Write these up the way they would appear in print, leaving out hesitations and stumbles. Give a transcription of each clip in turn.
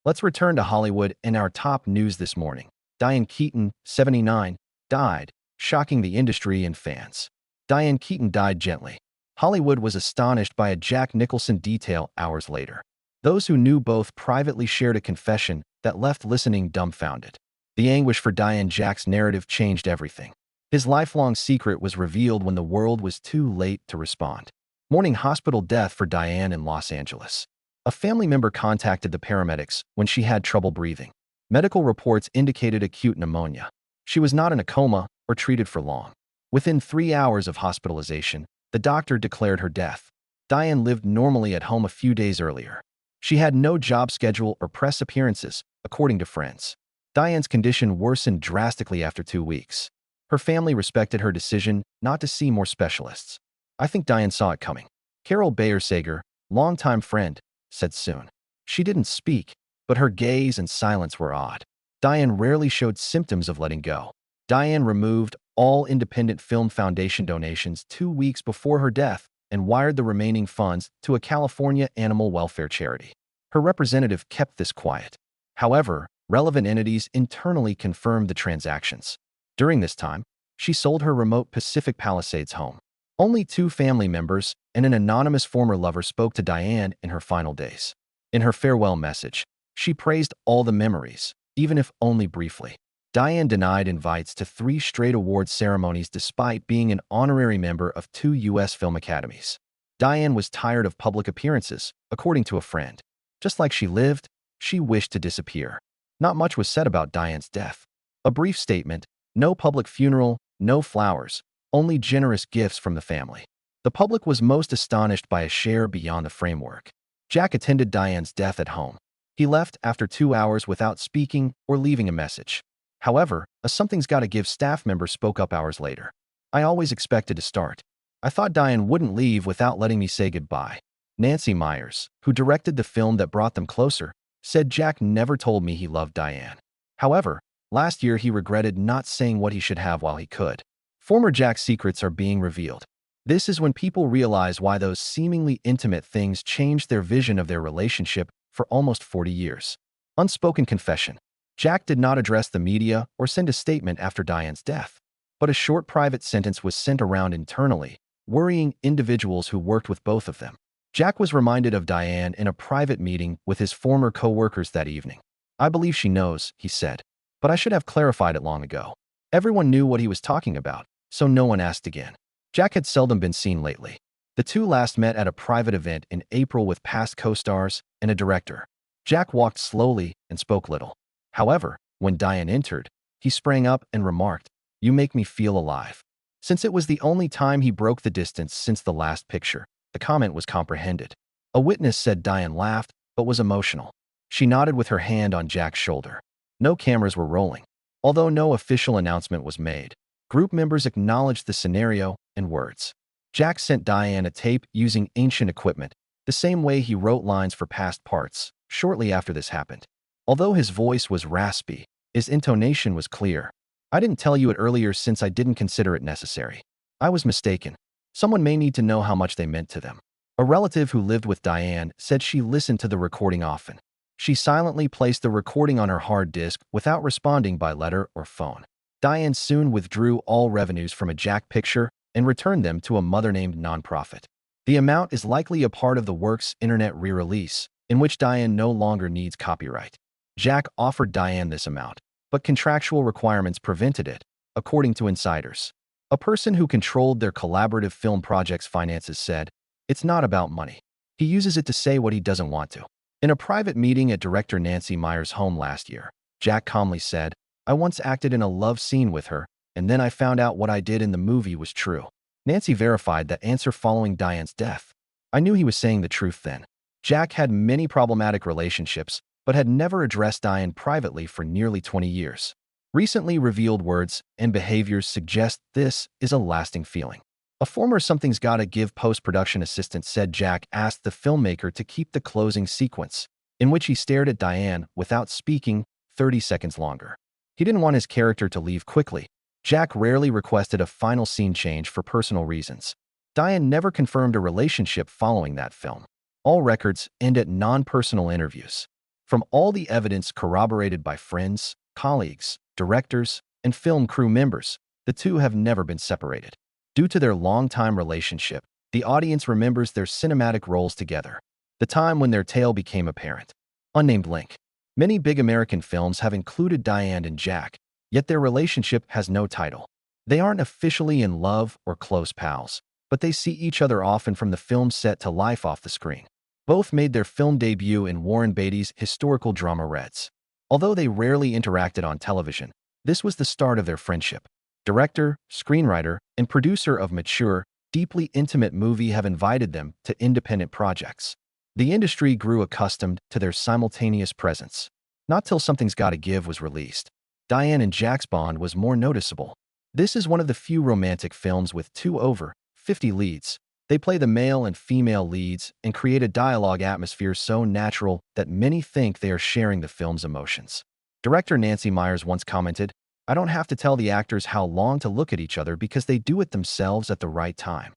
Let's return to Hollywood and our top news this morning. Diane Keaton, 79, died, shocking the industry and fans. Diane Keaton died gently. Hollywood was astonished by a Jack Nicholson detail hours later. Those who knew both privately shared a confession that left listening dumbfounded. The anguish for Diane Jack's narrative changed everything. His lifelong secret was revealed when the world was too late to respond. Mourning hospital death for Diane in Los Angeles. A family member contacted the paramedics when she had trouble breathing. Medical reports indicated acute pneumonia. She was not in a coma or treated for long. Within 3 hours of hospitalization, the doctor declared her death. Diane lived normally at home a few days earlier. She had no job schedule or press appearances, according to friends. Diane's condition worsened drastically after 2 weeks. Her family respected her decision not to see more specialists. I think Diane saw it coming. Carol Bayer-Sager, longtime friend, said soon. She didn't speak, but her gaze and silence were odd. Diane rarely showed symptoms of letting go. Diane removed all Independent Film Foundation donations 2 weeks before her death and wired the remaining funds to a California animal welfare charity. Her representative kept this quiet. However, relevant entities internally confirmed the transactions. During this time, she sold her remote Pacific Palisades home. Only 2 family members and an anonymous former lover spoke to Diane in her final days. In her farewell message, she praised all the memories, even if only briefly. Diane denied invites to 3 straight awards ceremonies despite being an honorary member of 2 U.S. film academies. Diane was tired of public appearances, according to a friend. Just like she lived, she wished to disappear. Not much was said about Diane's death. A brief statement, no public funeral, no flowers, only generous gifts from the family. The public was most astonished by a share beyond the framework. Jack attended Diane's death at home. He left after 2 hours without speaking or leaving a message. However, a something's gotta give staff member spoke up hours later. I always expected to start. I thought Diane wouldn't leave without letting me say goodbye. Nancy Meyers, who directed the film that brought them closer, said Jack never told me he loved Diane. However, last year he regretted not saying what he should have while he could. Former Jack's secrets are being revealed. This is when people realize why those seemingly intimate things changed their vision of their relationship for almost 40 years. Unspoken confession. Jack did not address the media or send a statement after Diane's death, but a short private sentence was sent around internally, worrying individuals who worked with both of them. Jack was reminded of Diane in a private meeting with his former co-workers that evening. I believe she knows, he said, but I should have clarified it long ago. Everyone knew what he was talking about, so no one asked again. Jack had seldom been seen lately. The 2 last met at a private event in April with past co-stars and a director. Jack walked slowly and spoke little. However, when Diane entered, he sprang up and remarked, "You make me feel alive." Since it was the only time he broke the distance since the last picture, the comment was comprehended. A witness said Diane laughed, but was emotional. She nodded with her hand on Jack's shoulder. No cameras were rolling. Although no official announcement was made, group members acknowledged the scenario and words. Jack sent Diane a tape using ancient equipment, the same way he wrote lines for past parts, shortly after this happened. Although his voice was raspy, his intonation was clear. I didn't tell you it earlier since I didn't consider it necessary. I was mistaken. Someone may need to know how much they meant to them. A relative who lived with Diane said she listened to the recording often. She silently placed the recording on her hard disk without responding by letter or phone. Diane soon withdrew all revenues from a Jack picture and returned them to a mother-named nonprofit. The amount is likely a part of the work's internet re-release, in which Diane no longer needs copyright. Jack offered Diane this amount, but contractual requirements prevented it, according to insiders. A person who controlled their collaborative film project's finances said, "It's not about money. He uses it to say what he doesn't want to." In a private meeting at director Nancy Meyers' home last year, Jack calmly said, "I once acted in a love scene with her, and then I found out what I did in the movie was true." Nancy verified that answer following Diane's death. "I knew he was saying the truth then." Jack had many problematic relationships, but had never addressed Diane privately for nearly 20 years. Recently revealed words and behaviors suggest this is a lasting feeling. A former Something's Gotta Give post-production assistant said Jack asked the filmmaker to keep the closing sequence, in which he stared at Diane without speaking, 30 seconds longer. He didn't want his character to leave quickly. Jack rarely requested a final scene change for personal reasons. Diane never confirmed a relationship following that film. All records end at non-personal interviews. From all the evidence corroborated by friends, colleagues, directors, and film crew members, the two have never been separated. Due to their long-time relationship, the audience remembers their cinematic roles together, the time when their tale became apparent. Unnamed link. Many big American films have included Diane and Jack, yet their relationship has no title. They aren't officially in love or close pals, but they see each other often from the film set to life off the screen. Both made their film debut in Warren Beatty's historical drama Reds. Although they rarely interacted on television, this was the start of their friendship. Director, screenwriter, and producer of mature, deeply intimate movie have invited them to independent projects. The industry grew accustomed to their simultaneous presence. Not till Something's Gotta Give was released. Diane and Jack's bond was more noticeable. This is one of the few romantic films with two over 50 leads. They play the male and female leads and create a dialogue atmosphere so natural that many think they are sharing the film's emotions. Director Nancy Meyers once commented, "I don't have to tell the actors how long to look at each other because they do it themselves at the right time."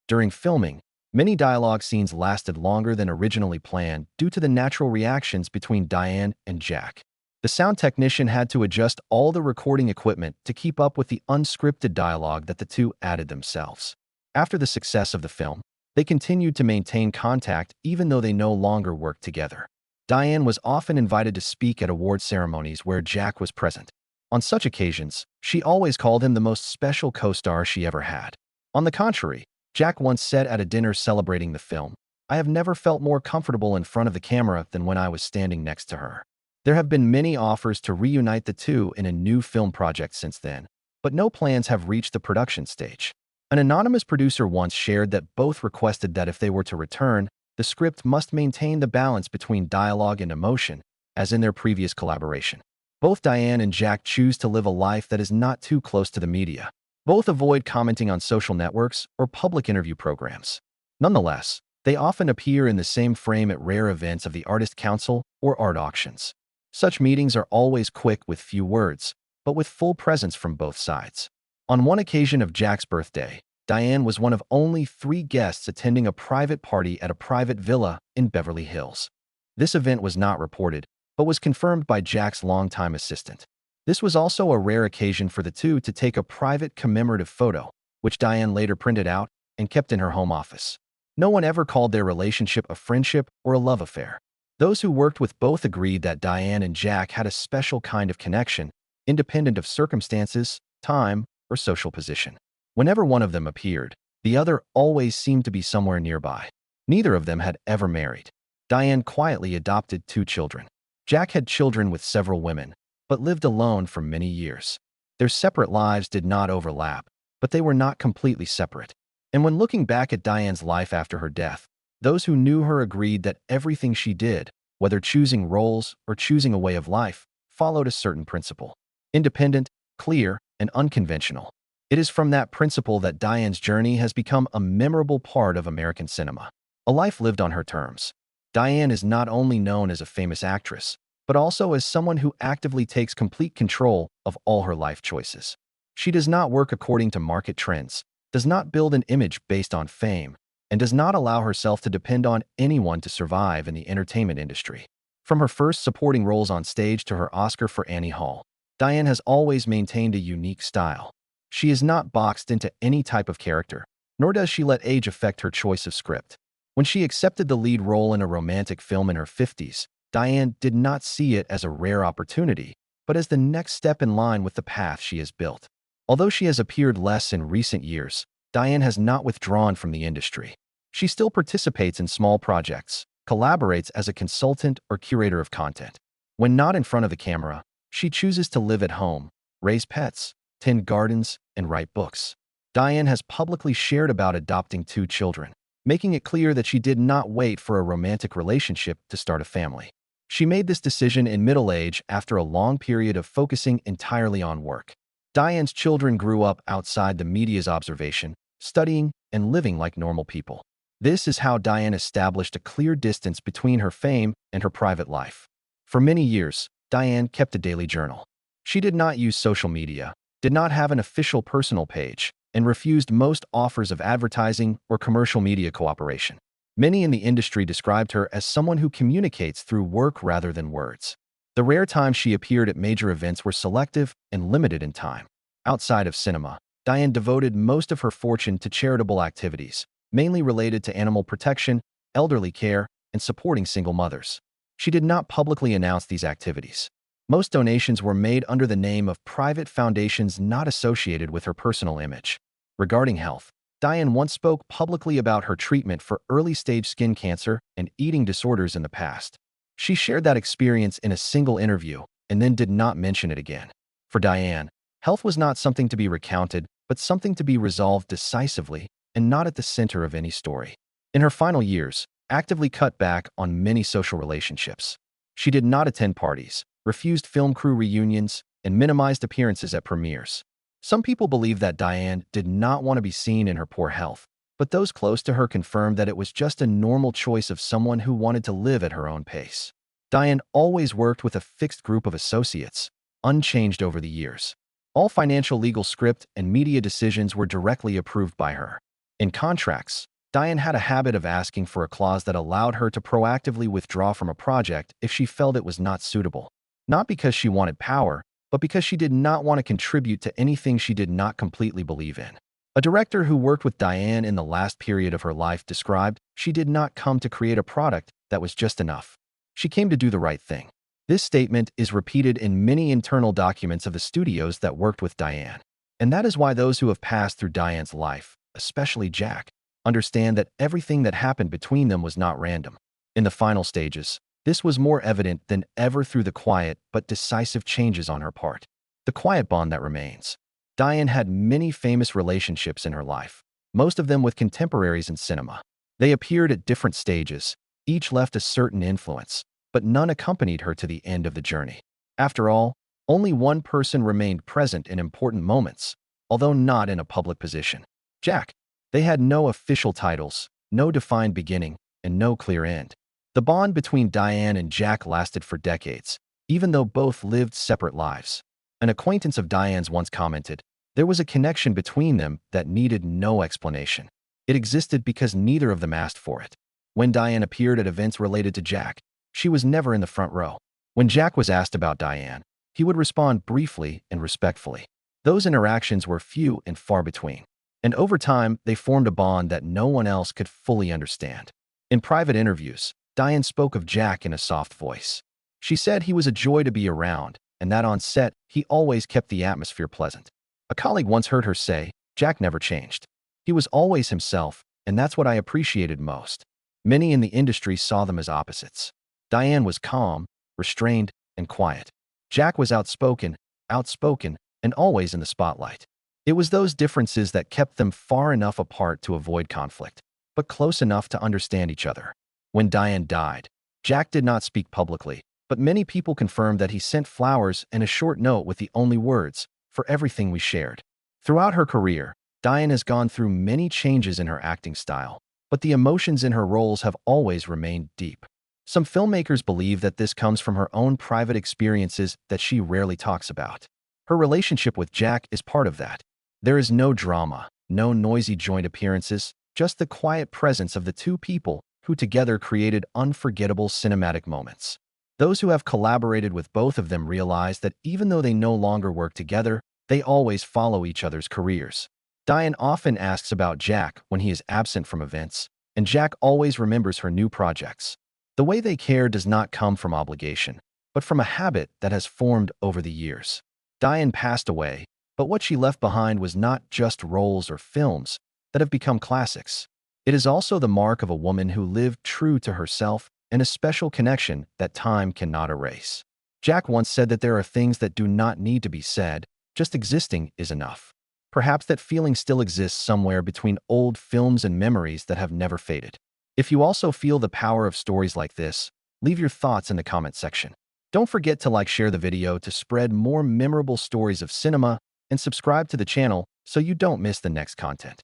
During filming, many dialogue scenes lasted longer than originally planned due to the natural reactions between Diane and Jack. The sound technician had to adjust all the recording equipment to keep up with the unscripted dialogue that the two added themselves. After the success of the film, they continued to maintain contact even though they no longer worked together. Diane was often invited to speak at award ceremonies where Jack was present. On such occasions, she always called him the most special co-star she ever had. On the contrary, Jack once said at a dinner celebrating the film, "I have never felt more comfortable in front of the camera than when I was standing next to her." There have been many offers to reunite the two in a new film project since then, but no plans have reached the production stage. An anonymous producer once shared that both requested that if they were to return, the script must maintain the balance between dialogue and emotion, as in their previous collaboration. Both Diane and Jack choose to live a life that is not too close to the media. Both avoid commenting on social networks or public interview programs. Nonetheless, they often appear in the same frame at rare events of the Artist Council or art auctions. Such meetings are always quick with few words, but with full presence from both sides. On one occasion of Jack's birthday, Diane was one of only 3 guests attending a private party at a private villa in Beverly Hills. This event was not reported, but was confirmed by Jack's longtime assistant. This was also a rare occasion for the two to take a private commemorative photo, which Diane later printed out and kept in her home office. No one ever called their relationship a friendship or a love affair. Those who worked with both agreed that Diane and Jack had a special kind of connection, independent of circumstances, time, or social position. Whenever one of them appeared, the other always seemed to be somewhere nearby. Neither of them had ever married. Diane quietly adopted 2 children. Jack had children with several women, but lived alone for many years. Their separate lives did not overlap, but they were not completely separate. And when looking back at Diane's life after her death, those who knew her agreed that everything she did, whether choosing roles or choosing a way of life, followed a certain principle. Independent, clear, and unconventional. It is from that principle that Diane's journey has become a memorable part of American cinema. A life lived on her terms. Diane is not only known as a famous actress, but also as someone who actively takes complete control of all her life choices. She does not work according to market trends, does not build an image based on fame, and does not allow herself to depend on anyone to survive in the entertainment industry. From her first supporting roles on stage to her Oscar for Annie Hall, Diane has always maintained a unique style. She is not boxed into any type of character, nor does she let age affect her choice of script. When she accepted the lead role in a romantic film in her 50s, Diane did not see it as a rare opportunity, but as the next step in line with the path she has built. Although she has appeared less in recent years, Diane has not withdrawn from the industry. She still participates in small projects, collaborates as a consultant or curator of content. When not in front of the camera, she chooses to live at home, raise pets, tend gardens, and write books. Diane has publicly shared about adopting 2 children, making it clear that she did not wait for a romantic relationship to start a family. She made this decision in middle age after a long period of focusing entirely on work. Diane's children grew up outside the media's observation, studying and living like normal people. This is how Diane established a clear distance between her fame and her private life. For many years, Diane kept a daily journal. She did not use social media, did not have an official personal page, and refused most offers of advertising or commercial media cooperation. Many in the industry described her as someone who communicates through work rather than words. The rare times she appeared at major events were selective and limited in time. Outside of cinema, Diane devoted most of her fortune to charitable activities, mainly related to animal protection, elderly care, and supporting single mothers. She did not publicly announce these activities. Most donations were made under the name of private foundations not associated with her personal image. Regarding health, Diane once spoke publicly about her treatment for early-stage skin cancer and eating disorders in the past. She shared that experience in a single interview and then did not mention it again. For Diane, health was not something to be recounted, but something to be resolved decisively and not at the center of any story. In her final years, actively cut back on many social relationships. She did not attend parties, refused film crew reunions, and minimized appearances at premieres. Some people believe that Diane did not want to be seen in her poor health, but those close to her confirmed that it was just a normal choice of someone who wanted to live at her own pace. Diane always worked with a fixed group of associates, unchanged over the years. All financial, legal, script, and media decisions were directly approved by her. In contracts, Diane had a habit of asking for a clause that allowed her to proactively withdraw from a project if she felt it was not suitable. Not because she wanted power, but because she did not want to contribute to anything she did not completely believe in. A director who worked with Diane in the last period of her life described, "She did not come to create a product that was just enough. She came to do the right thing." This statement is repeated in many internal documents of the studios that worked with Diane. And that is why those who have passed through Diane's life, especially Jack, understand that everything that happened between them was not random. In the final stages, this was more evident than ever through the quiet but decisive changes on her part. The quiet bond that remains. Diane had many famous relationships in her life, most of them with contemporaries in cinema. They appeared at different stages, each left a certain influence, but none accompanied her to the end of the journey. After all, only one person remained present in important moments, although not in a public position. Jack. They had no official titles, no defined beginning, and no clear end. The bond between Diane and Jack lasted for decades, even though both lived separate lives. An acquaintance of Diane's once commented, "There was a connection between them that needed no explanation. It existed because neither of them asked for it." When Diane appeared at events related to Jack, she was never in the front row. When Jack was asked about Diane, he would respond briefly and respectfully. Those interactions were few and far between. And over time, they formed a bond that no one else could fully understand. In private interviews, Diane spoke of Jack in a soft voice. She said he was a joy to be around, and that on set, he always kept the atmosphere pleasant. A colleague once heard her say, "Jack never changed. He was always himself, and that's what I appreciated most." Many in the industry saw them as opposites. Diane was calm, restrained, and quiet. Jack was outspoken, and always in the spotlight. It was those differences that kept them far enough apart to avoid conflict, but close enough to understand each other. When Diane died, Jack did not speak publicly, but many people confirmed that he sent flowers and a short note with the only words, "For everything we shared." Throughout her career, Diane has gone through many changes in her acting style, but the emotions in her roles have always remained deep. Some filmmakers believe that this comes from her own private experiences that she rarely talks about. Her relationship with Jack is part of that. There is no drama, no noisy joint appearances, just the quiet presence of the two people who together created unforgettable cinematic moments. Those who have collaborated with both of them realize that even though they no longer work together, they always follow each other's careers. Diane often asks about Jack when he is absent from events, and Jack always remembers her new projects. The way they care does not come from obligation, but from a habit that has formed over the years. Diane passed away, but what she left behind was not just roles or films that have become classics. It is also the mark of a woman who lived true to herself and a special connection that time cannot erase. Jack once said that there are things that do not need to be said, just existing is enough. Perhaps that feeling still exists somewhere between old films and memories that have never faded. If you also feel the power of stories like this, leave your thoughts in the comment section. Don't forget to share the video to spread more memorable stories of cinema, and subscribe to the channel so you don't miss the next content.